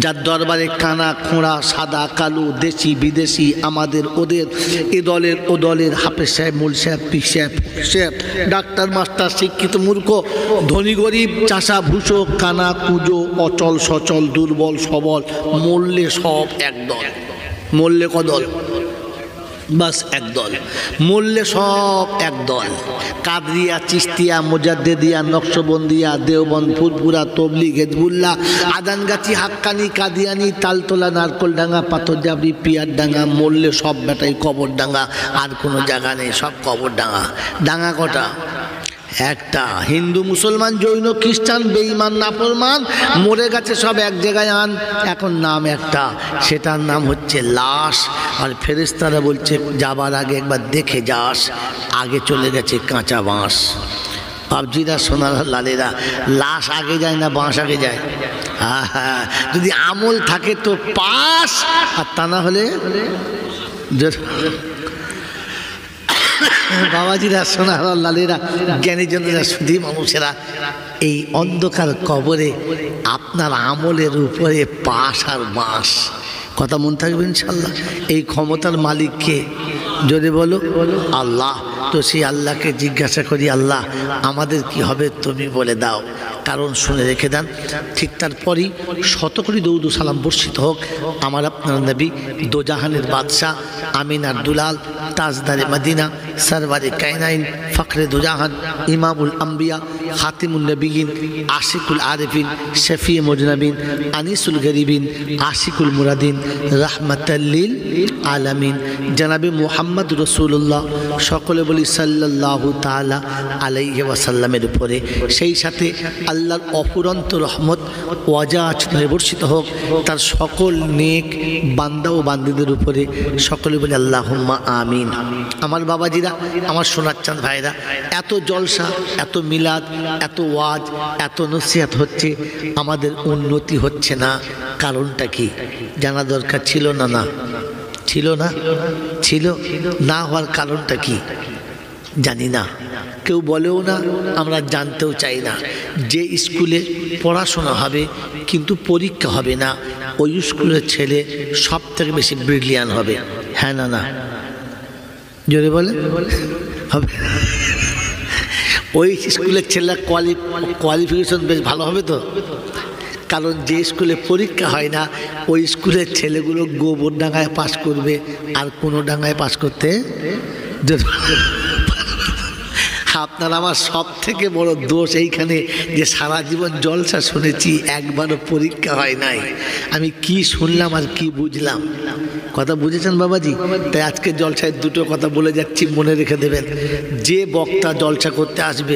যার দরবারে কানা খোঁড়া, সাদা কালো, দেশি বিদেশি, আমাদের ওদের, এ দলের ও দলের, হাফেজ সাহেব, মূল সাহেব, পীর সাহেব, সাহেব, ডাক্তার মাস্টার, শিক্ষিত মূর্খ, ধনী গরিব, চাষা ভুষো, কানা কুজো, অচল সচল, দুর্বল সবল, মূল্যে সব একদল। মূল্যে কদল? বাস একদল। মূল্যে সব একদল। কাদরিয়া, চিস্তিয়া, মুজাদ্দেদিয়া, নকশবন্দিয়া, দেওবন্দ, ফুরপুরা, তবলিগ, হেজবুল্লাহ, আদানগাছি, হাক্কানি, কাদিয়ানি, তালতলা, নারকলডাঙ্গা, পাথরজাবড়ি, পিয়ারডাঙ্গা, মূল্যে সব বেটাই কবরডাঙ্গা। আর কোনো জায়গা নেই, সব কবরডাঙ্গা। ডাঙ্গা কটা? একটা। হিন্দু, মুসলমান, জৈন, খ্রিস্টান, বেঈমান, নাফরমান মরে গেছে, সব এক জায়গায় আন। এখন নাম একটা, সেটার নাম হচ্ছে লাশ। আর ফেরেশতারা বলছে যাবার আগে একবার দেখে যাস, আগে চলে গেছে কাঁচা বাঁশ। পাবজিরা, সোনার লালেরা, লাশ আগে যায় না বাঁশ আগে যায়? হ্যাঁ, যদি আমল থাকে তো পাস, আর তা না হলে বাবাজিরা, সোনার লালেরা, জ্ঞানীজনেরা, সুধী মানুষেরা, এই অন্ধকার কবরে আপনার আমলের উপরে পাশ আর বাঁশ। কথা মন থাকবে ইনশাল্লাহ। এই ক্ষমতার মালিককে, যদি বলো আল্লাহ। তো সেই আল্লাহকে জিজ্ঞাসা করি, আল্লাহ আমাদের কি হবে তুমি বলে দাও। কারণ শুনে রেখে দেন, ঠিক তারপরই শতকোটি দরুদ ও সালাম বর্ষিত হোক আমার আপনার নবী, দোজাহানের বাদশাহ, আমিনার দুলাল, তাজদারে মদিনা, সরওয়ারে কায়নাইন, ফখরে দোজাহান, ইমামুল আম্বিয়া, খাতিমুল নবীন, আশিকুল আরিফিন, শফিয়ে মুজনবিন, আনিসুল গরিবিন, আশিকুল মুরাদিন, রাহমাতাল্লিল আলামিন, জনাবে মুহাম্মদ রাসূলুল্লাহ, সকলে বলি সাল্লাল্লাহু তাআলা আলাইহি ওয়াসাল্লামের উপরে। সেই সাথে আল্লাহর অফুরন্ত রহমত ওয়াজাজ হয়ে বর্ষিত হোক তার সকল নেক বান্দা ও বান্দীদের উপরে। সকলে বলি আল্লাহুম্মা আমিন। আমিন। আমার বাবাজিরা, আমার সোনার চাঁদ ভাইরা, এত জলসা, এত মিলাদ, এত ওয়াজ, এত নসিহত হচ্ছে, আমাদের উন্নতি হচ্ছে না। কারণটা কি জানা দরকার ছিল না? না ছিল না? ছিল না। হওয়ার কারণটা কি জানি না, কেউ বলেও না, আমরা জানতেও চাই না। যে স্কুলে পড়াশোনা হবে কিন্তু পরীক্ষা হবে না, ওই স্কুলের ছেলে সব থেকে বেশি ব্রিলিয়ান হবে। হ্যাঁ না? না জোরে বলে হবে। ওই স্কুলের ছেলেরা কোয়ালিফিকেশন বেশ ভালো হবে তো। কারণ যে স্কুলে পরীক্ষা হয় না, ওই স্কুলের ছেলেগুলো গোবর ডাঙায় পাস করবে, আর কোনো ডাঙায় পাস করতে। আপনার আমার সব থেকে বড় দোষ এইখানে যে সারা জীবন জলসা শুনেছি, একবারও পরীক্ষা হয় নাই। আমি কি শুনলাম আর কি বুঝলাম? কথা বুঝেছেন বাবাজি? তাই আজকে জলসায় দুটো কথা বলে যাচ্ছি, মনে রেখে দেবেন। যে বক্তা জলসা করতে আসবে,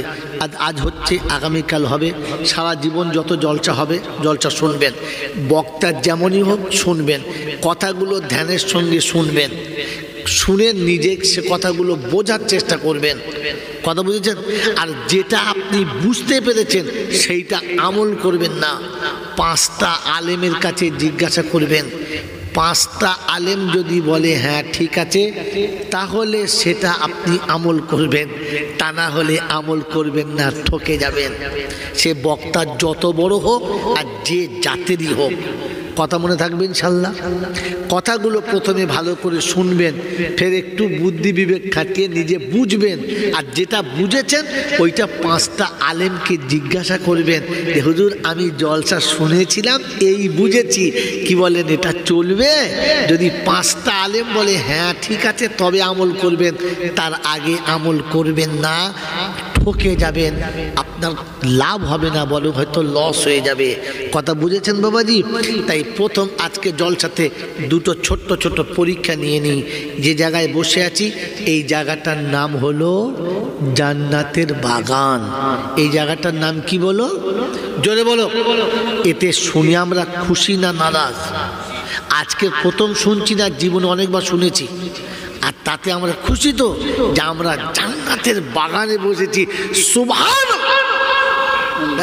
আজ হচ্ছে, আগামীকাল হবে, সারা জীবন যত জলসা হবে জলসা শুনবেন। বক্তা যেমনই হোক শুনবেন, কথাগুলো ধ্যানের সঙ্গে শুনবেন, শুনে নিজে সে কথাগুলো বোঝার চেষ্টা করবেন। কথা বুঝেছেন? আর যেটা আপনি বুঝতে পেরেছেন সেইটা আমল করবেন না। 5টা আলেমের কাছে জিজ্ঞাসা করবেন, 5টা আলেম যদি বলে হ্যাঁ ঠিক আছে, তাহলে সেটা আপনি আমল করবেন, তা না হলে আমল করবেন না, ঠকে যাবেন। সে বক্তা যত বড় হোক আর যে জাতেরই হোক। কথা মনে থাকবে ইনশাল্লাহ। কথাগুলো প্রথমে ভালো করে শুনবেন, ফের একটু বুদ্ধি বিবেক খাটিয়ে নিজে বুঝবেন, আর যেটা বুঝেছেন ওইটা 5টা আলেমকে জিজ্ঞাসা করবেন যে হুজুর আমি জলসা শুনেছিলাম, এই বুঝেছি, কি বলেন এটা চলবে? যদি 5টা আলেম বলে হ্যাঁ ঠিক আছে, তবে আমল করবেন, তার আগে আমল করবেন না, ঠকে যাবেন, আপনার লাভ হবে না, বরং হয়তো লস হয়ে যাবে। কথা বুঝেছেন বাবাজি? তাই প্রথম আজকে জলসাতে দুটো ছোট্ট ছোট্ট পরীক্ষা নিয়ে নিই। যে জায়গায় বসে আছি এই জায়গাটার নাম হলো জান্নাতের বাগান। এই জায়গাটার নাম কি বলো? জোরে বলো। এতে শুনে আমরা খুশি না নারাজ? আজকে প্রথম শুনছি না, জীবনে অনেকবার শুনেছি, আর তাতে আমরা খুশি তো যে আমরা জান্নাতের বাগানে বসেছি। সুবহানাল্লাহ!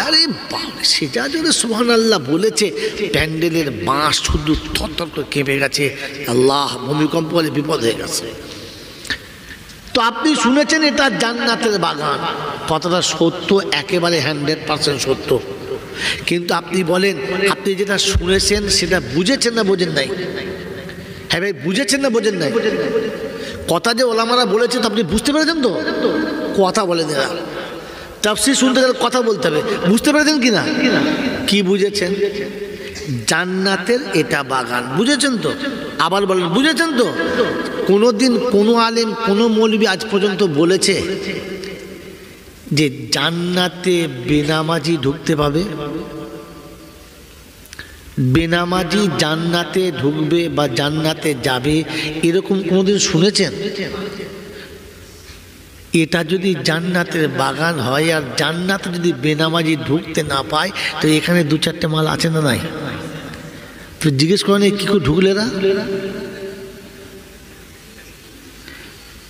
আরে বাবা, সেটা যদি সুবহানাল্লাহ বলেছে, প্যান্ডেলের বাঁশ শুধু থরথর করে কেঁপে গেছে। আল্লাহ, ভূমিকম্প হলে বিপদ হয়ে গেছে। তো আপনি শুনেছেন এটা জান্নাতের বাগান, কথাটা সত্য, একেবারে 100% সত্য। কিন্তু আপনি বলেন, আপনি যেটা শুনেছেন সেটা বুঝেছেন না বোঝেন নাই? হ্যাঁ ভাই, বুঝেছেন না বোঝেন নাই? কথা যে ওলামারা বলেছে তো আপনি বুঝতে পেরেছেন তো? কথা বলে দেওয়া, তাফসীর শুনতে গেলে কথা বলতে হবে। বুঝতে পেরেছেন কি না? কি বুঝেছেন? জান্নাতের এটা বাগান, বুঝেছেন তো? আবার বলেন, বুঝেছেন তো? কোনোদিন কোনো আলেম, কোনো মৌলবি আজ পর্যন্ত বলেছে যে জান্নাতে বেনামাজি ঢুকতে পাবে? বেনামাজি জান্নাতে ঢুকবে বা জান্নাতে যাবে, এরকম কোনোদিন শুনেছেন? এটা যদি জান্নাতের বাগান হয় আর জান্নাতে যদি বেনামাজি ঢুকতে না পায়, তো এখানে 2-4টে মাল আছে না নাই? তো জিজ্ঞেস করেন কি করে ঢুকলেরা?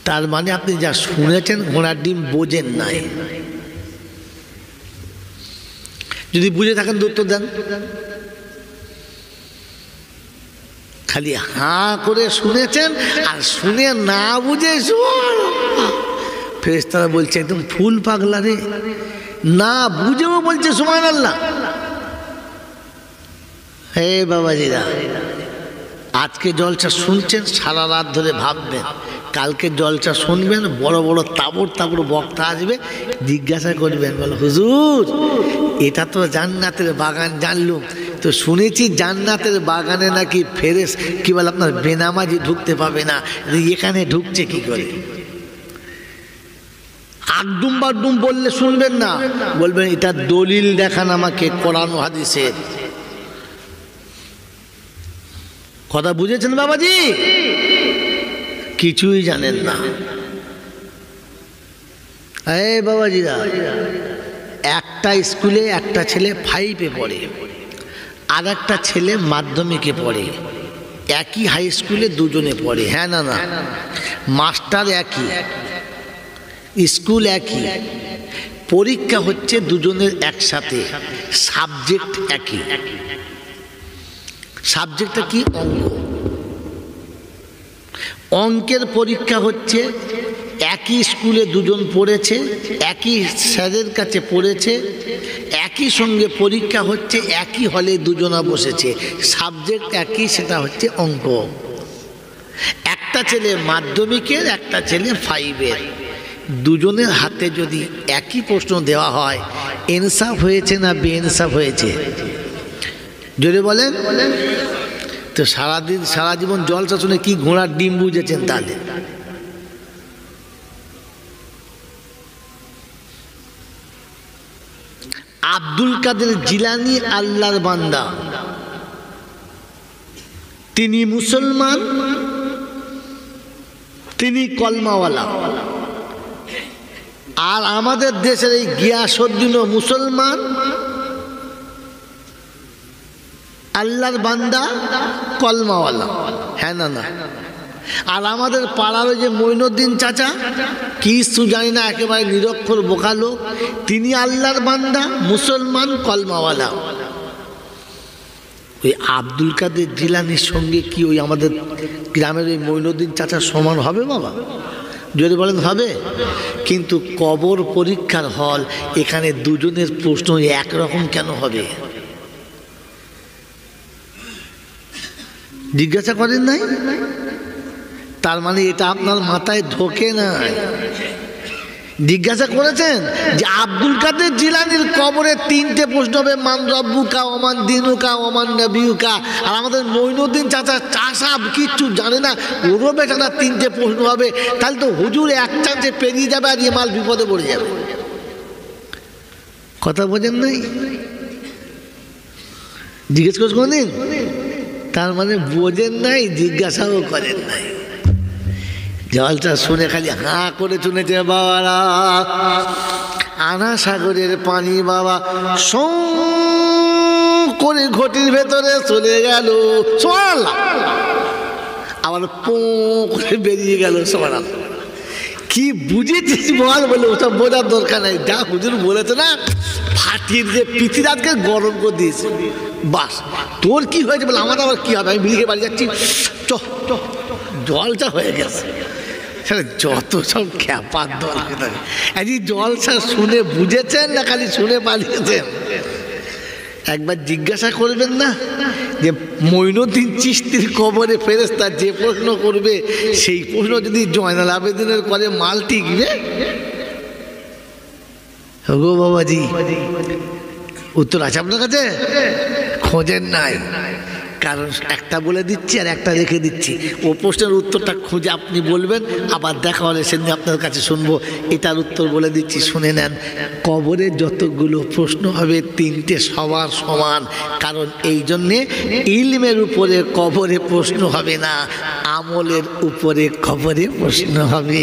তার মানে আপনি যা শুনেছেন ঘোড়ার ডিম বোঝেন নাই। যদি বুঝে থাকেন উত্তর দেন। খালি হাঁ করে শুনেছেন আর শুনে না বুঝে ফেরেশতারা বলছে একদম ফুল পাগলা রে, না বুঝেও বলছে সুবহানাল্লাহ। হে বাবাজিরা, আজকে জলসা শুনছেন, সারা রাত ধরে ভাববেন, কালকে জলসা শুনবেন, বড় বড় তাবড় তাবড় বক্তা আসবে, জিজ্ঞাসা করবেন, বলো হুজুর এটা তো জান্নাতের বাগান জানলুম, তো শুনেছি জান্নাতের বাগানে নাকি ফেরেশ কি বলে আপনার বেনামাজি ঢুকতে পাবে না, এখানে ঢুকছে কি করে? আকদুম বাকদুম বললে শুনবেন না, বলবেন এটা দলিল দেখান আমাকে কোরআন ও হাদিসের। কথা বুঝেছেন বাবাজি? কিছুই জানেন না। এই বাবাজিরা, একটা স্কুলে একটা ছেলে 5-এ পড়ে, আর একটা ছেলে মাধ্যমিকে পড়ে, একই হাই স্কুলে দুজনে পড়ে। হ্যাঁ না? না, মাস্টার একই, স্কুল একই, পরীক্ষা হচ্ছে দুজনের একসাথে, সাবজেক্ট একই। সাবজেক্টটা কি? অঙ্ক। অঙ্কের পরীক্ষা হচ্ছে, একই স্কুলে দুজন পড়েছে, একই স্যারের কাছে পড়েছে, একই সঙ্গে পরীক্ষা হচ্ছে, একই হলে দুজনা বসেছে, সাবজেক্ট একই, সেটা হচ্ছে অঙ্ক। একটা ছেলে মাধ্যমিকের, একটা ছেলে 5-এর, দুজনের হাতে যদি একই প্রশ্ন দেওয়া হয়, ইনসাফ হয়েছে না বেইনসাফ হয়েছে? যদি বলেন তো সারাদিন সারা জীবন জলসা শুনে কি ঘোড়ার ডিম বুঝেছেন? তাহলে আব্দুল কাদের জিলানী আল্লাহর বান্দা, তিনি মুসলমান, তিনি কলমাওয়ালা। আর আমাদের দেশের এই গিয়াসউদ্দিনও মুসলমান, আল্লাহর বান্দা, কলমাওয়ালা। হ্যাঁ না? না। আর আমাদের পাড়ার যে মঈনুদ্দিন চাচা, কিছু জানি না, একেবারে নিরক্ষর বোকা লোক, তিনি আল্লাহর বান্দা, মুসলমান, কলমাওয়ালা। ওই আব্দুল কাদের জিলানির সঙ্গে কি ওই আমাদের গ্রামের ওই মঈনুদ্দিন চাচার সমান হবে বাবা? যদি বলেন হবে। কিন্তু কবর পরীক্ষার হল, এখানে দুজনের প্রশ্ন একরকম কেন হবে? জিজ্ঞাসা করেন নাই? তার মানে এটা আপনার মাথায় ঢোকে না। জিজ্ঞাসা করেছেন যে আব্দুল কাদের জিলানীর কবরে 3টে প্রশ্ন হবে, মান রব্বুকা, ওমান দিনুকা, ওমান নবিয়ুকা। আর আমাদের মঈনুদ্দিন চাচা চাষাব কিচ্ছু জানে না, ওরও বেচারা 3টে প্রশ্ন হবে। তাহলে তো হুজুর এক চান্সে পেরিয়ে যাবে আর ইমাল বিপদে পড়ে যাবে। কথা বোঝেন নাই? জিজ্ঞেস করছ কোনদিন? তার মানে বোঝেন নাই, জিজ্ঞাসাও করেন নাই। জলটা শুনে খালি হাঁ করে শুনেছে বাবারা। আনা সাগরের পানি বাবা সং করে ঘটির ভেতরে চলে গেল, আবার পো করে বেরিয়ে গেল। কি বুঝেছিস বল? বলে ওসব বোঝার দরকার নাই, যা হুজুর বলেছে না ফাটিয়ে দিয়ে পৃথিবীকে গরম করে দিয়েছে, বাস। তোর কি হয়েছে বলে আমার আবার কি হবে? আমি বিলিকে বাড়ি যাচ্ছি, জলটা হয়ে গেছে। যত সব খ্যাপার দল, জলসা শুনে বুঝেছেন না খালি শুনে পালিয়েছেন? একবার জিজ্ঞাসা করবেন না যে মঈনুদ্দিন চিশতির কবরে ফেরেশতা যে প্রশ্ন করবে, সেই প্রশ্ন যদি জয়নাল আবেদিনের করে মাল টিকবে? গো বাবাজি, উত্তর আছে আপনার কাছে? খোঁজেন নাই। কারণ একটা বলে দিচ্ছি আর একটা রেখে দিচ্ছি, ও প্রশ্নের উত্তরটা খুঁজে আপনি বলবেন, আবার দেখা হলে সেদিন আপনার কাছে শুনবো। এটার উত্তর বলে দিচ্ছি, শুনে নেন। কবরে যতগুলো প্রশ্ন হবে 3টে সবার সমান। কারণ এই জন্যে ইলমের উপরে কবরে প্রশ্ন হবে না, আমলের উপরে কবরে প্রশ্ন হবে।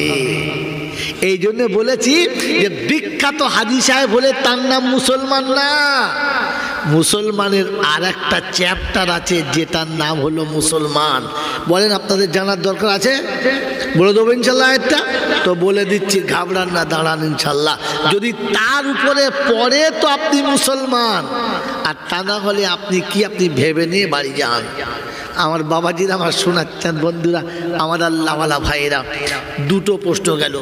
এই জন্য বলেছি যে বিখ্যাত হাজী সাহেব বলে তার নাম মুসলমান না। মুসলমানের আর একটা চ্যাপ্টার আছে যেটার নাম হলো মুসলমান। বলেন আপনাদের জানার দরকার আছে? বলে দেবো ইনশাল্লাহ একটা? তো বলে দিচ্ছি, ঘাবড়ান না, দাঁড়ান ইনশাল্লাহ। যদি তার উপরে পড়ে তো আপনি মুসলমান, আর তা না হলে আপনি কি, আপনি ভেবে নিয়ে বাড়ি যান। আমার বাবাজিরা, আমার শোনাচ্ছেন বন্ধুরা, আমার আল্লাহওয়ালা ভাইয়েরা, 2টো প্রশ্ন গেল।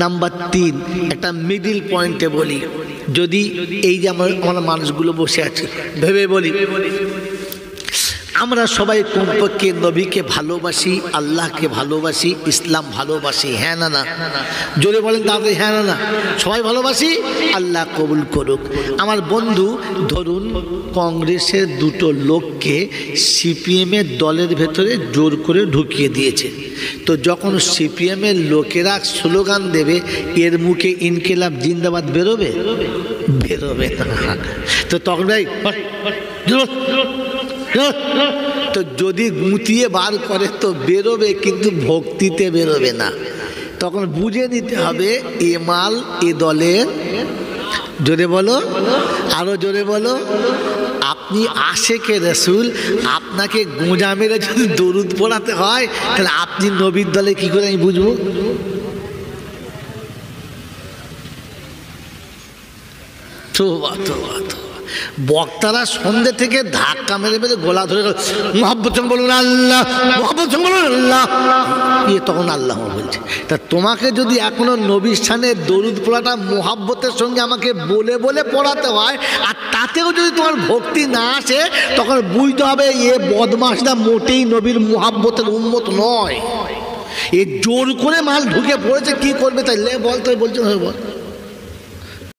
নাম্বার 3, একটা মিডিল পয়েন্টে বলি। যদি এই যে আমরা মানুষগুলো বসে আছি, ভেবে বলি, আমরা সবাই কমপক্ষে নবীকে ভালোবাসি, আল্লাহকে ভালোবাসি, ইসলাম ভালোবাসি, হ্যাঁ না? না জোরে বলেন তাদের, হ্যাঁ না? সবাই ভালোবাসি। আল্লাহ কবুল করুক। আমার বন্ধু ধরুন কংগ্রেসের 2টো লোককে সিপিএমের দলের ভেতরে জোর করে ঢুকিয়ে দিয়েছে। তো যখন সিপিএমের লোকেরা স্লোগান দেবে, এর মুখে ইনকিলাব জিন্দাবাদ বেরোবে? বেরোবে না। তো তখন ভাই তো যদি গুঁতিয়ে বার করে তো বেরোবে, কিন্তু ভক্তিতে বেরোবে না। তখন বুঝে নিতে হবে এ মাল এ দলের। জোরে বলো, আরো জোরে বলো। আপনি আশেকে রসুল, আপনাকে গোঁজা মেরে যদি দরুদ পড়াতে হয় তাহলে আপনি নবীর দলে কি করে আমি বুঝবো? বক্তারা সন্ধ্যে থেকে ধাক্কা মেরে মেরে গোলা ধরে মোহাব্বত সঙ্গে বলুন আল্লাহ, মোহাব্বত সঙ্গে বলুন আল্লাহ, তখন আল্লাহ বলছে। তা তোমাকে যদি এখনো নবীর স্থানে দরুদ পড়াটা মোহাব্বতের সঙ্গে আমাকে বলে বলে পড়াতে হয়, আর তাতেও যদি তোমার ভক্তি না আসে, তখন বুঝতে হবে এ বদমাশটা মোটেই নবীর মোহাব্বতের উম্মত নয়। এ জোর করে মাল ঢুকে পড়েছে, কি করবে? তাই বল, তো বলছো বল।